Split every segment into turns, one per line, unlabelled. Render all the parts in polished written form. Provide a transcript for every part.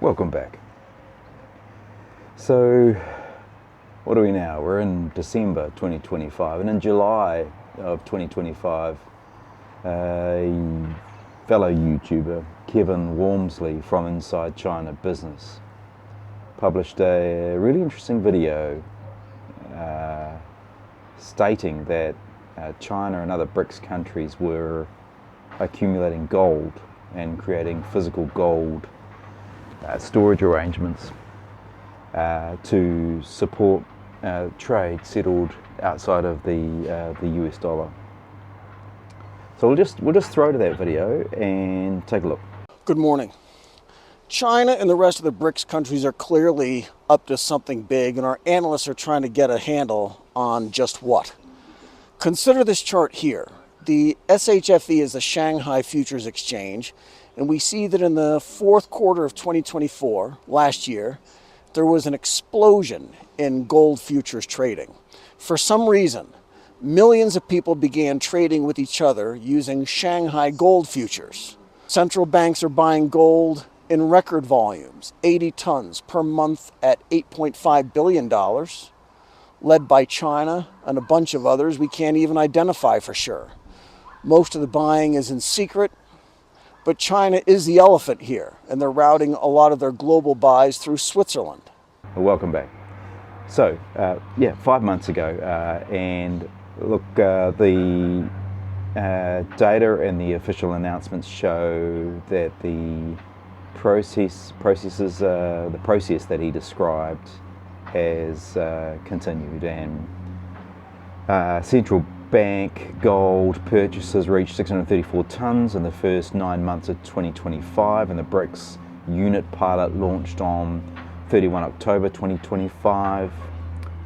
Welcome back. So, what are we now? We're in December 2025, and in July of 2025, a fellow YouTuber, Kevin Walmsley from Inside China Business, published a really interesting video stating that China and other BRICS countries were accumulating gold and creating physical gold storage arrangements to support trade settled outside of the US dollar. So we'll just throw to that video and take a look.
Good morning. China and the rest of the BRICS countries are clearly up to something big, and our analysts are trying to get a handle on just what. Consider this chart here. The SHFE is the Shanghai Futures Exchange, and we see that in the fourth quarter of 2024, last year, there was an explosion in gold futures trading. For some reason, millions of people began trading with each other using Shanghai Gold futures. Central banks are buying gold in record volumes, 80 tons per month at $8.5 billion, led by China and a bunch of others we can't even identify for sure. Most of the buying is in secret, but China is the elephant here, and they're routing a lot of their global buys through Switzerland.
Welcome back. So, 5 months ago, and look, the data and the official announcements show that the process that he described has continued, and central bank gold purchases reached 634 tons in the first 9 months of 2025, and the BRICS Unit pilot launched on 31 October 2025.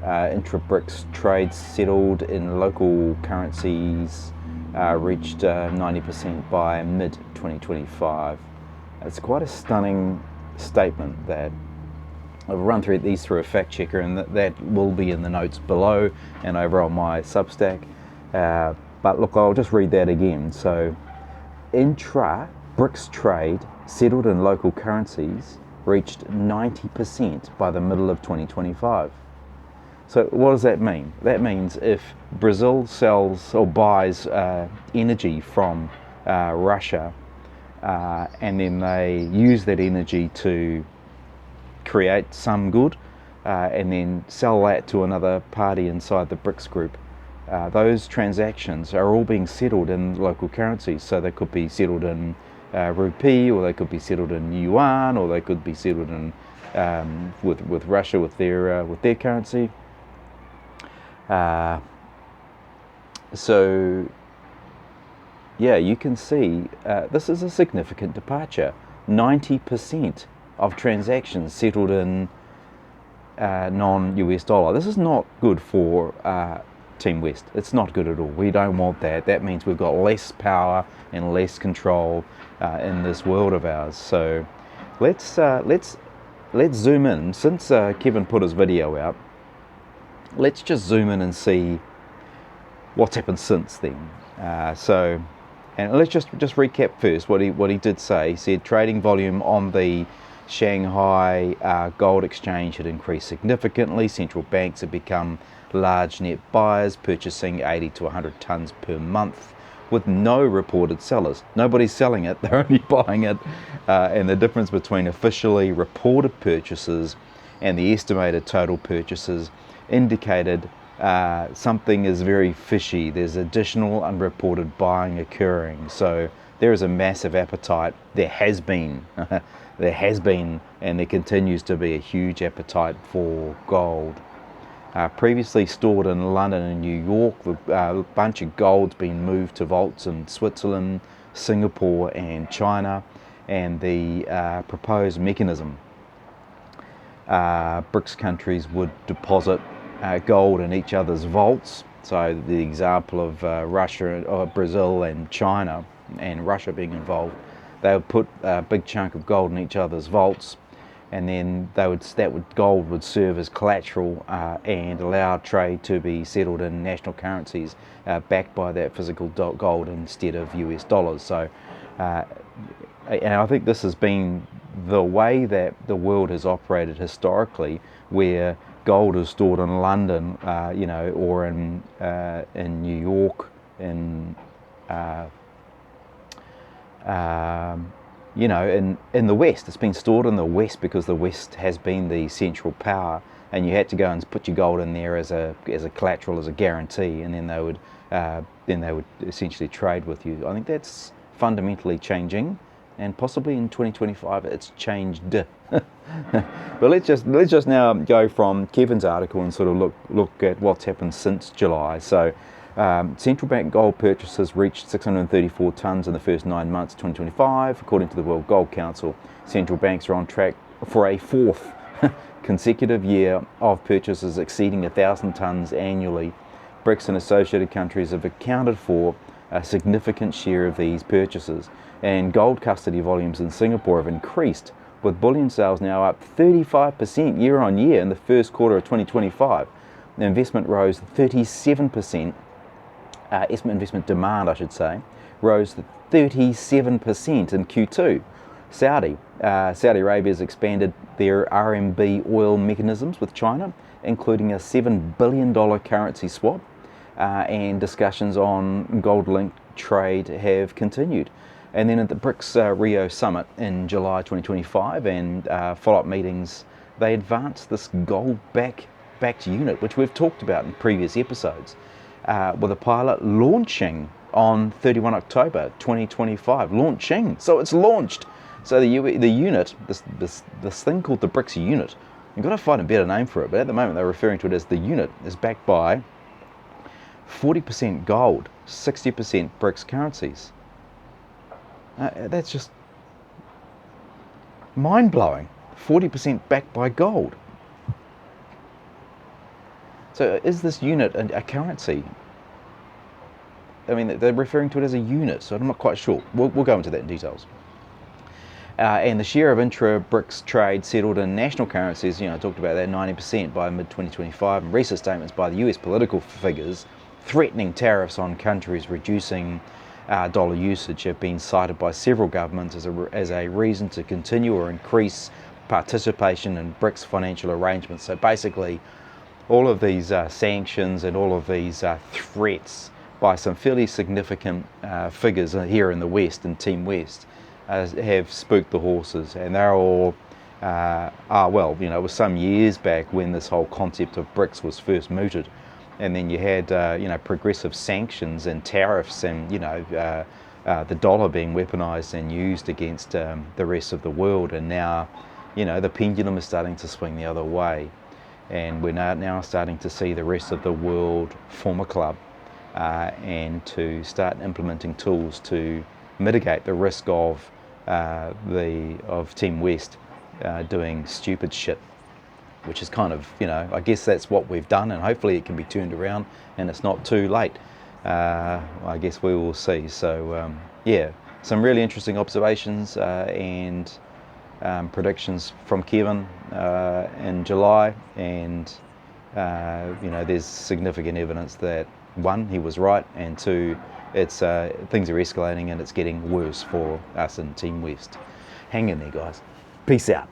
Intra-BRICS trades settled in local currencies reached 90% by mid-2025. It's quite a stunning statement that I've run through a fact checker, and that will be in the notes below and over on my Substack. But look, I'll just read that again. So, intra-BRICS trade settled in local currencies reached 90% by the middle of 2025. So what does that mean? That means if Brazil sells or buys energy from Russia, and then they use that energy to create some good, and then sell that to another party inside the BRICS group, those transactions are all being settled in local currencies. So they could be settled in rupee, or they could be settled in yuan, or they could be settled in with Russia with their currency. So yeah, you can see this is a significant departure. 90% of transactions settled in non-US dollar. This is not good for Team West. It's not good at all. We don't want that. That means we've got less power and less control in this world of ours. So let's zoom in. Since Kevin put his video out, let's just zoom in and see what's happened since then. And let's just recap first what he did say. He said trading volume on the Shanghai Gold Exchange had increased significantly. Central banks had become large net buyers, purchasing 80 to 100 tons per month with no reported sellers. Nobody's selling it, they're only buying it. And the difference between officially reported purchases and the estimated total purchases indicated something is very fishy. There's additional unreported buying occurring. So there is a massive appetite. There has been, and there continues to be a huge appetite for gold. Previously stored in London and New York, a bunch of gold's been moved to vaults in Switzerland, Singapore and China, and the proposed mechanism, BRICS countries would deposit gold in each other's vaults. So the example of Russia, or Brazil and China, and Russia being involved, they would put a big chunk of gold in each other's vaults, and then gold would serve as collateral and allow trade to be settled in national currencies backed by that physical gold instead of US dollars. So, and I think this has been the way that the world has operated historically, where gold is stored in London, or in New York, in in the West. It's been stored in the West because the West has been the central power, and you had to go and put your gold in there as a collateral, as a guarantee, and then they would essentially trade with you. I think that's fundamentally changing, and possibly in 2025 it's changed. But let's just now go from Kevin's article and sort of look at what's happened since July. So central bank gold purchases reached 634 tonnes in the first 9 months of 2025. According to the World Gold Council, central banks are on track for a fourth consecutive year of purchases exceeding 1,000 tonnes annually. BRICS and associated countries have accounted for a significant share of these purchases, and gold custody volumes in Singapore have increased, with bullion sales now up 35% year on year in the first quarter of 2025. The investment rose 37%. Investment demand, I should say, rose 37% in Q2. Saudi Arabia has expanded their RMB oil mechanisms with China, including a $7 billion currency swap, and discussions on gold-linked trade have continued. And then at the BRICS Rio Summit in July 2025 and follow-up meetings, they advanced this gold-backed unit, which we've talked about in previous episodes, with a pilot launching on 31 October 2025. Launching, so it's launched. So the unit, this thing called the BRICS Unit, you've got to find a better name for it, but at the moment they're referring to it as the unit, is backed by 40% gold, 60% BRICS currencies. That's just mind-blowing. 40% backed by gold. So is this unit a currency? I mean, they're referring to it as a unit, so I'm not quite sure. We'll go into that in details. And the share of intra-BRICS trade settled in national currencies, I talked about that, 90% by mid-2025. And recent statements by the US political figures threatening tariffs on countries reducing dollar usage have been cited by several governments as a reason to continue or increase participation in BRICS financial arrangements. So basically, all of these sanctions and all of these threats by some fairly significant figures here in the West, in Team West, have spooked the horses, and they're all, it was some years back when this whole concept of BRICS was first mooted, and then you had, progressive sanctions and tariffs, and the dollar being weaponized and used against the rest of the world, and now, the pendulum is starting to swing the other way, and we're now starting to see the rest of the world form a club, and to start implementing tools to mitigate the risk of Team West doing stupid shit, which is kind of, I guess that's what we've done, and hopefully it can be turned around and it's not too late. I guess we will see. So some really interesting observations and predictions from Kevin in July, and there's significant evidence that, one, he was right, and two, it's things are escalating and it's getting worse for us in Team West. Hang in there, guys. Peace out.